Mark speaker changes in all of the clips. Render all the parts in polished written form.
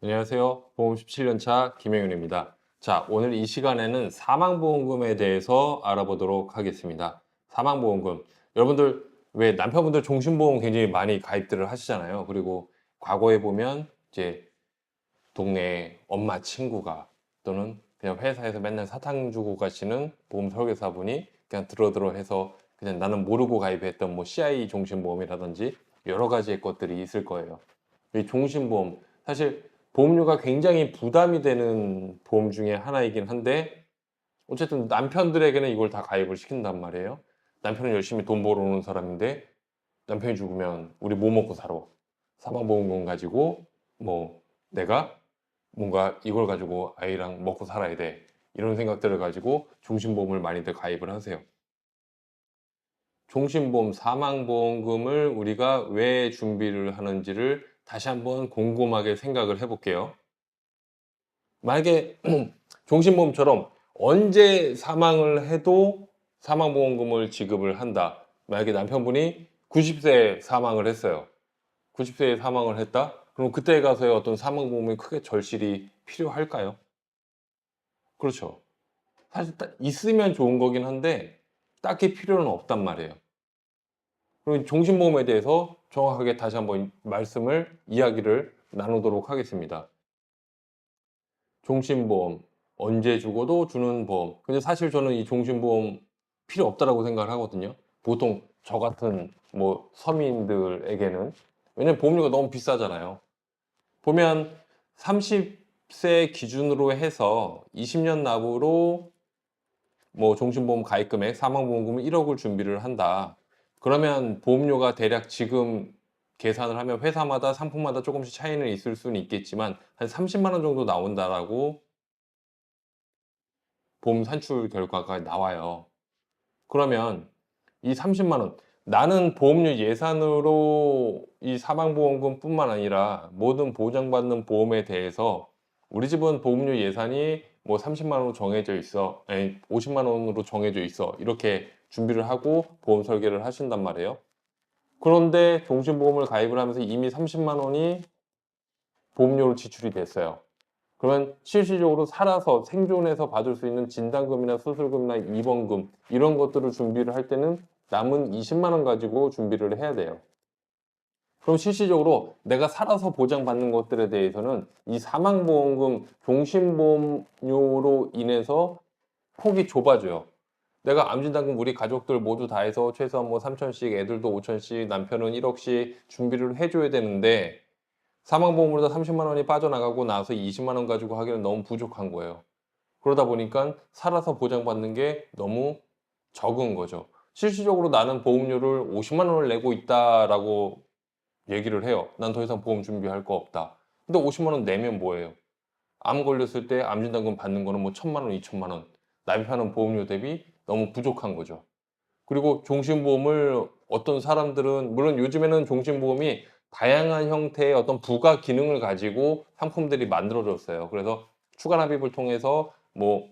Speaker 1: 안녕하세요. 보험 17년차 김영윤입니다. 자, 오늘 이 시간에는 사망보험금에 대해서 알아보도록 하겠습니다. 사망보험금. 여러분들 왜 남편분들 종신보험 굉장히 많이 가입들을 하시잖아요. 그리고 과거에 보면 이제 동네 엄마 친구가 또는 그냥 회사에서 맨날 사탕 주고 가시는 보험 설계사분이 그냥 들어 해서 그냥 나는 모르고 가입했던 뭐 CI 종신보험이라든지 여러 가지의 것들이 있을 거예요. 이 종신보험 사실 보험료가 굉장히 부담이 되는 보험 중에 하나이긴 한데 어쨌든 남편들에게는 이걸 다 가입을 시킨단 말이에요. 남편은 열심히 돈 벌어오는 사람인데 남편이 죽으면 우리 뭐 먹고 살아? 사망보험금 가지고 뭐 내가 뭔가 이걸 가지고 아이랑 먹고 살아야 돼. 이런 생각들을 가지고 종신보험을 많이들 가입을 하세요. 종신보험, 사망보험금을 우리가 왜 준비를 하는지를 다시 한번 곰곰하게 생각을 해 볼게요. 만약에 종신보험처럼 언제 사망을 해도 사망보험금을 지급을 한다. 만약에 남편분이 90세에 사망을 했어요. 90세에 사망을 했다? 그럼 그때 가서의 어떤 사망보험이 크게 절실히 필요할까요? 그렇죠. 사실 딱 있으면 좋은 거긴 한데 딱히 필요는 없단 말이에요. 그럼 종신보험에 대해서 정확하게 다시 한번 이야기를 나누도록 하겠습니다. 종신보험, 언제 죽어도 주는 보험. 근데 사실 저는 이 종신보험 필요 없다라고 생각을 하거든요. 보통 저 같은 뭐 서민들에게는. 왜냐면 보험료가 너무 비싸잖아요. 보면 30세 기준으로 해서 20년 납으로 뭐 종신보험 가입금액, 사망보험금을 1억을 준비를 한다. 그러면 보험료가 대략 지금 계산을 하면 회사마다 상품마다 조금씩 차이는 있을 수는 있겠지만 한 30만 원 정도 나온다라고 보험 산출 결과가 나와요. 그러면 이 30만 원, 나는 보험료 예산으로 이 사망보험금뿐만 아니라 모든 보장받는 보험에 대해서 우리 집은 보험료 예산이 뭐 30만 원으로 정해져 있어. 아니, 50만 원으로 정해져 있어. 이렇게 준비를 하고 보험 설계를 하신단 말이에요. 그런데 종신보험을 가입을 하면서 이미 30만 원이 보험료로 지출이 됐어요. 그러면 실질적으로 살아서 생존해서 받을 수 있는 진단금이나 수술금이나 입원금 이런 것들을 준비를 할 때는 남은 20만 원 가지고 준비를 해야 돼요. 그럼 실질적으로 내가 살아서 보장받는 것들에 대해서는 이 사망보험금, 종신보험료로 인해서 폭이 좁아져요. 내가 암진단금 우리 가족들 모두 다 해서 최소한 뭐 3천씩, 애들도 5천씩, 남편은 1억씩 준비를 해줘야 되는데 사망보험으로 다 30만 원이 빠져나가고 나서 20만 원 가지고 하기는 너무 부족한 거예요. 그러다 보니까 살아서 보장받는 게 너무 적은 거죠. 실질적으로 나는 보험료를 50만 원을 내고 있다라고 얘기를 해요. 난 더 이상 보험 준비할 거 없다. 근데 50만 원 내면 뭐예요? 암 걸렸을 때 암진단금 받는 거는 뭐 1천만 원, 2천만 원. 납입하는 보험료 대비 너무 부족한 거죠. 그리고 종신보험을 어떤 사람들은 물론 요즘에는 종신보험이 다양한 형태의 어떤 부가 기능을 가지고 상품들이 만들어졌어요. 그래서 추가 납입을 통해서 뭐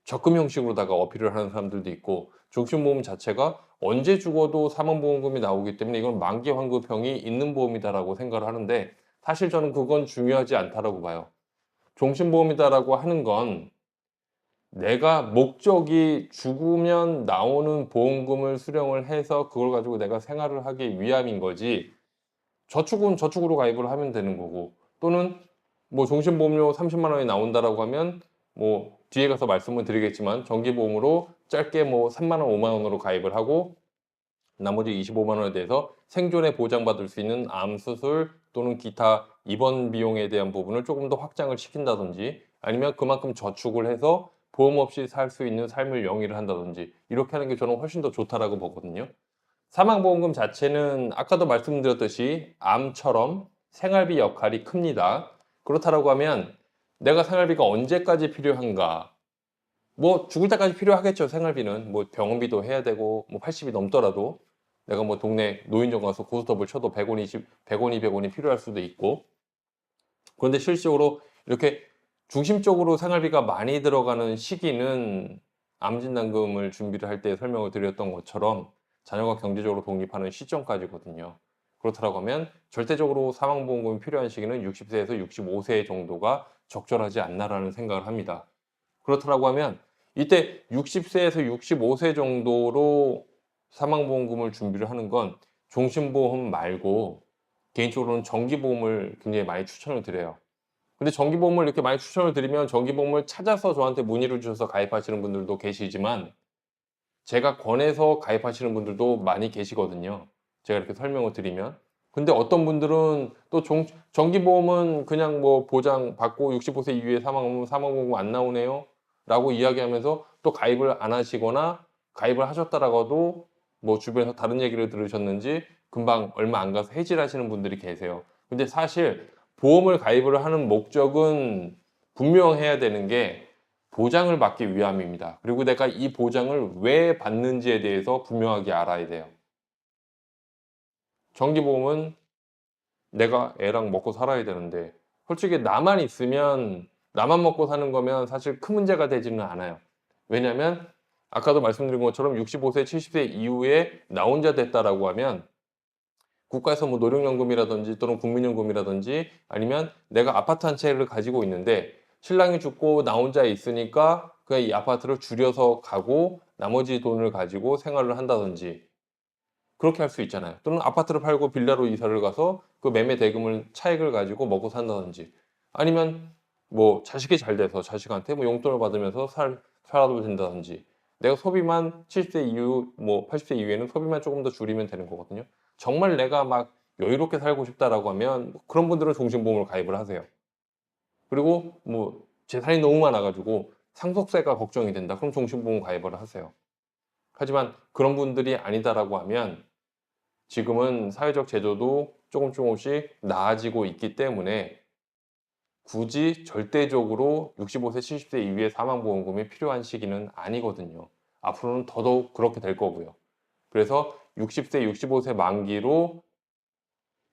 Speaker 1: 적금 형식으로다가 어필을 하는 사람들도 있고 종신보험 자체가 언제 죽어도 사망보험금이 나오기 때문에 이건 만기 환급형이 있는 보험이다라고 생각을 하는데 사실 저는 그건 중요하지 않다라고 봐요. 종신보험이다라고 하는 건 내가 목적이 죽으면 나오는 보험금을 수령을 해서 그걸 가지고 내가 생활을 하기 위함인 거지 저축은 저축으로 가입을 하면 되는 거고 또는 뭐 종신보험료 30만 원이 나온다라고 하면 뭐 뒤에 가서 말씀을 드리겠지만 정기보험으로 짧게 뭐 3만 원, 5만 원으로 가입을 하고 나머지 25만 원에 대해서 생존에 보장받을 수 있는 암 수술 또는 기타 입원 비용에 대한 부분을 조금 더 확장을 시킨다든지 아니면 그만큼 저축을 해서 보험 없이 살 수 있는 삶을 영위를 한다든지 이렇게 하는 게 저는 훨씬 더 좋다라고 보거든요. 사망보험금 자체는 아까도 말씀드렸듯이 암처럼 생활비 역할이 큽니다. 그렇다라고 하면 내가 생활비가 언제까지 필요한가? 뭐 죽을 때까지 필요하겠죠, 생활비는. 뭐 병원비도 해야 되고 뭐 80이 넘더라도 내가 뭐 동네 노인정 가서 고스톱을 쳐도 100원, 100원, 200원이 필요할 수도 있고. 그런데 실질적으로 이렇게 중심적으로 생활비가 많이 들어가는 시기는 암진단금을 준비를 할 때 설명을 드렸던 것처럼 자녀가 경제적으로 독립하는 시점까지거든요. 그렇다고 하면 절대적으로 사망보험금이 필요한 시기는 60세에서 65세 정도가 적절하지 않나라는 생각을 합니다. 그렇다고 하면 이때 60세에서 65세 정도로 사망보험금을 준비를 하는 건 종신보험 말고 개인적으로는 정기보험을 굉장히 많이 추천을 드려요. 근데 정기보험을 이렇게 많이 추천을 드리면 정기보험을 찾아서 저한테 문의를 주셔서 가입하시는 분들도 계시지만 제가 권해서 가입하시는 분들도 많이 계시거든요, 제가 이렇게 설명을 드리면. 근데 어떤 분들은 또 정기보험은 그냥 뭐 보장받고 65세 이후에 사망하면 사망보험 안 나오네요 라고 이야기하면서 또 가입을 안 하시거나 가입을 하셨더라도 뭐 주변에서 다른 얘기를 들으셨는지 금방 얼마 안 가서 해지를 하시는 분들이 계세요. 근데 사실 보험을 가입을 하는 목적은 분명해야 되는 게 보장을 받기 위함입니다. 그리고 내가 이 보장을 왜 받는지에 대해서 분명하게 알아야 돼요. 정기보험은 내가 애랑 먹고 살아야 되는데 솔직히 나만 있으면 나만 먹고 사는 거면 사실 큰 문제가 되지는 않아요. 왜냐하면 아까도 말씀드린 것처럼 65세, 70세 이후에 나 혼자 됐다라고 하면 국가에서 뭐 노령연금이라든지 또는 국민연금이라든지 아니면 내가 아파트 한 채를 가지고 있는데 신랑이 죽고 나 혼자 있으니까 그냥 이 아파트를 줄여서 가고 나머지 돈을 가지고 생활을 한다든지 그렇게 할 수 있잖아요. 또는 아파트를 팔고 빌라로 이사를 가서 그 매매 대금을 차익을 가지고 먹고 산다든지 아니면 뭐 자식이 잘 돼서 자식한테 뭐 용돈을 받으면서 살아도 된다든지 내가 소비만 70세 이후 뭐 80세 이후에는 소비만 조금 더 줄이면 되는 거거든요. 정말 내가 막 여유롭게 살고 싶다라고 하면 그런 분들은 종신보험을 가입을 하세요. 그리고 뭐 재산이 너무 많아 가지고 상속세가 걱정이 된다. 그럼 종신보험 가입을 하세요. 하지만 그런 분들이 아니다라고 하면 지금은 사회적 제도도 조금씩 나아지고 있기 때문에 굳이 절대적으로 65세, 70세 이후에 사망보험금이 필요한 시기는 아니거든요. 앞으로는 더더욱 그렇게 될 거고요. 그래서 60세, 65세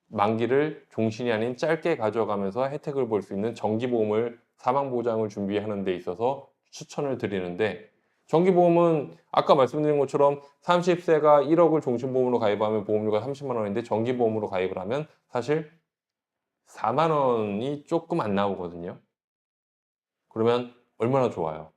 Speaker 1: 만기를 종신이 아닌 짧게 가져가면서 혜택을 볼 수 있는 정기보험을 사망보장을 준비하는 데 있어서 추천을 드리는데 정기보험은 아까 말씀드린 것처럼 30세가 1억을 종신보험으로 가입하면 보험료가 30만 원인데 정기보험으로 가입을 하면 사실 4만 원이 조금 안 나오거든요. 그러면 얼마나 좋아요.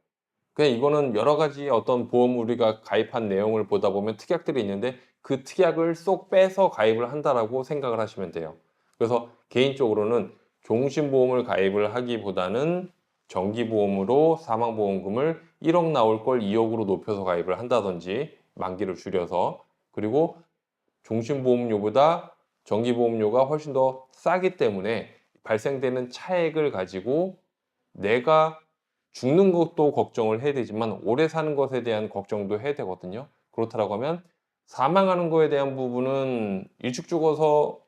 Speaker 1: 그냥 이거는 여러 가지 어떤 보험 우리가 가입한 내용을 보다 보면 특약들이 있는데 그 특약을 쏙 빼서 가입을 한다라고 생각을 하시면 돼요. 그래서 개인적으로는 종신보험을 가입을 하기보다는 정기보험으로 사망보험금을 1억 나올 걸 2억으로 높여서 가입을 한다든지 만기를 줄여서 그리고 종신보험료보다 정기보험료가 훨씬 더 싸기 때문에 발생되는 차액을 가지고 내가 죽는 것도 걱정을 해야 되지만 오래 사는 것에 대한 걱정도 해야 되거든요. 그렇다고 하면 사망하는 거에 대한 부분은 일찍 죽어서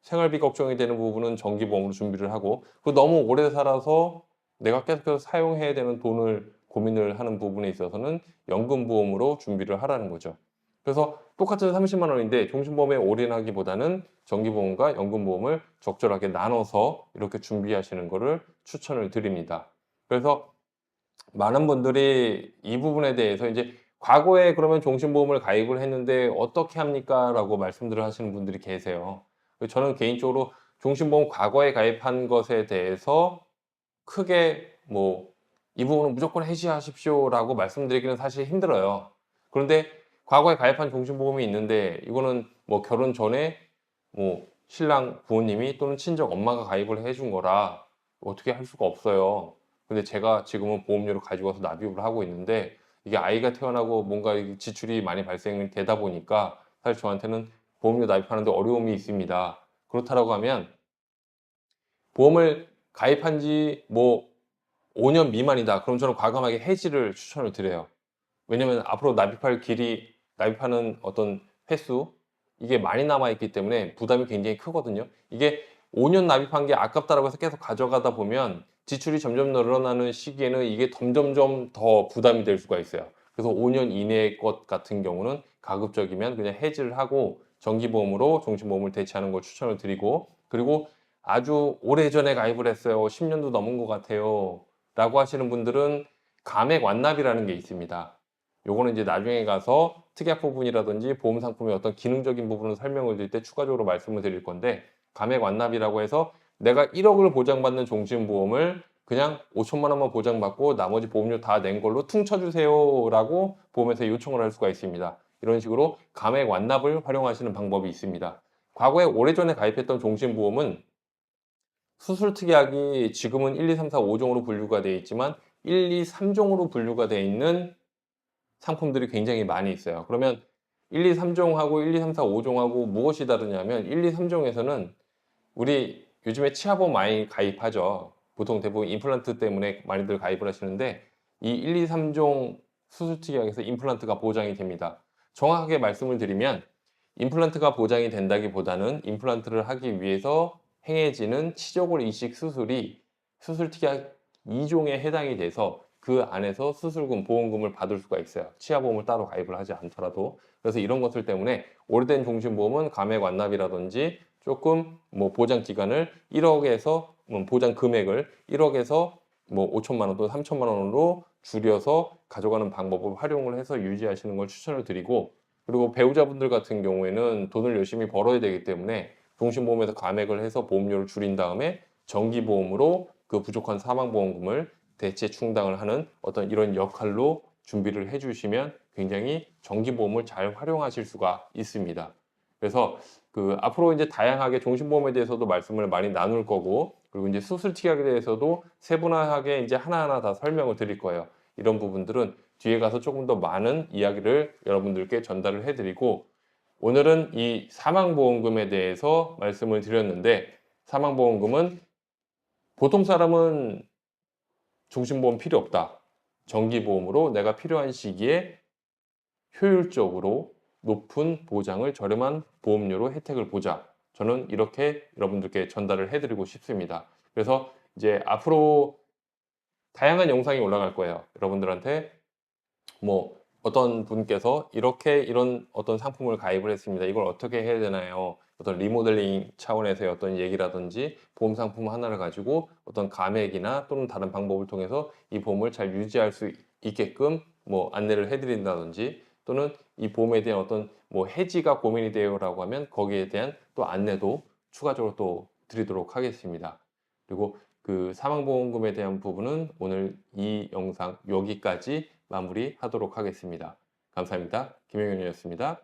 Speaker 1: 생활비 걱정이 되는 부분은 정기보험으로 준비를 하고 너무 오래 살아서 내가 계속해서 사용해야 되는 돈을 고민을 하는 부분에 있어서는 연금보험으로 준비를 하라는 거죠. 그래서 똑같은 30만 원인데 종신보험에 올인하기보다는 정기보험과 연금보험을 적절하게 나눠서 이렇게 준비하시는 것을 추천을 드립니다. 그래서 많은 분들이 이 부분에 대해서 이제 과거에 그러면 종신보험을 가입을 했는데 어떻게 합니까? 라고 말씀들을 하시는 분들이 계세요. 저는 개인적으로 종신보험 과거에 가입한 것에 대해서 크게 뭐 이 부분은 무조건 해지하십시오 라고 말씀드리기는 사실 힘들어요. 그런데 과거에 가입한 종신보험이 있는데 이거는 뭐 결혼 전에 뭐 신랑 부모님이 또는 친정 엄마가 가입을 해준 거라 어떻게 할 수가 없어요. 근데 제가 지금은 보험료를 가지고 와서 납입을 하고 있는데 이게 아이가 태어나고 뭔가 지출이 많이 발생이 되다 보니까 사실 저한테는 보험료 납입하는데 어려움이 있습니다. 그렇다고 하면 보험을 가입한 지 뭐 5년 미만이다. 그럼 저는 과감하게 해지를 추천을 드려요. 왜냐면 앞으로 납입하는 어떤 횟수 이게 많이 남아 있기 때문에 부담이 굉장히 크거든요. 이게 5년 납입한 게 아깝다라고 해서 계속 가져가다 보면 지출이 점점 늘어나는 시기에는 이게 점점점 더 부담이 될 수가 있어요. 그래서 5년 이내의 것 같은 경우는 가급적이면 그냥 해지를 하고 정기보험으로 종신보험을 대체하는 걸 추천을 드리고 그리고 아주 오래전에 가입을 했어요. 10년도 넘은 것 같아요. 라고 하시는 분들은 감액 완납이라는 게 있습니다. 요거는 이제 나중에 가서 특약 부분이라든지 보험 상품의 어떤 기능적인 부분을 설명을 드릴 때 추가적으로 말씀을 드릴 건데, 감액 완납이라고 해서 내가 1억을 보장받는 종신보험을 그냥 5천만 원만 보장받고 나머지 보험료 다 낸 걸로 퉁쳐주세요라고 보험회사에 요청을 할 수가 있습니다. 이런 식으로 감액 완납을 활용하시는 방법이 있습니다. 과거에 오래전에 가입했던 종신보험은 수술 특약이 지금은 1, 2, 3, 4, 5종으로 분류가 되어 있지만 1, 2, 3종으로 분류가 되어 있는 상품들이 굉장히 많이 있어요. 그러면 1, 2, 3종하고 1, 2, 3, 4, 5종하고 무엇이 다르냐면 1, 2, 3종에서는 우리 요즘에 치아보험 많이 가입하죠. 보통 대부분 임플란트 때문에 많이들 가입을 하시는데 이 1, 2, 3종 수술특약에서 임플란트가 보장이 됩니다. 정확하게 말씀을 드리면 임플란트가 보장이 된다기보다는 임플란트를 하기 위해서 행해지는 치조골 이식 수술이 수술특약 2종에 해당이 돼서 그 안에서 수술금, 보험금을 받을 수가 있어요. 치아보험을 따로 가입을 하지 않더라도. 그래서 이런 것들 때문에 오래된 종신보험은 감액 완납이라든지 조금 뭐 보장 기간을 1억에서 보장 금액을 1억에서 뭐 5천만 원 또는 3천만 원으로 줄여서 가져가는 방법을 활용을 해서 유지하시는 걸 추천을 드리고, 그리고 배우자분들 같은 경우에는 돈을 열심히 벌어야 되기 때문에 종신보험에서 감액을 해서 보험료를 줄인 다음에 정기보험으로 그 부족한 사망보험금을 대체 충당을 하는 어떤 이런 역할로 준비를 해주시면 굉장히 정기보험을 잘 활용하실 수가 있습니다. 그래서 그 앞으로 이제 다양하게 종신보험에 대해서도 말씀을 많이 나눌 거고, 그리고 이제 수술 특약에 대해서도 세분화하게 이제 하나하나 다 설명을 드릴 거예요. 이런 부분들은 뒤에 가서 조금 더 많은 이야기를 여러분들께 전달을 해드리고, 오늘은 이 사망보험금에 대해서 말씀을 드렸는데, 사망보험금은 보통 사람은 종신보험 필요 없다, 정기보험으로 내가 필요한 시기에 효율적으로 높은 보장을 저렴한 보험료로 혜택을 보자. 저는 이렇게 여러분들께 전달을 해드리고 싶습니다. 그래서 이제 앞으로 다양한 영상이 올라갈 거예요. 여러분들한테 뭐 어떤 분께서 이렇게 이런 어떤 상품을 가입을 했습니다. 이걸 어떻게 해야 되나요? 어떤 리모델링 차원에서의 어떤 얘기라든지 보험 상품 하나를 가지고 어떤 감액이나 또는 다른 방법을 통해서 이 보험을 잘 유지할 수 있게끔 뭐 안내를 해드린다든지, 또는 이 보험에 대한 어떤 뭐 해지가 고민이 돼요라고 하면 거기에 대한 또 안내도 추가적으로 또 드리도록 하겠습니다. 그리고 그 사망보험금에 대한 부분은 오늘 이 영상 여기까지 마무리하도록 하겠습니다. 감사합니다. 김영현이었습니다.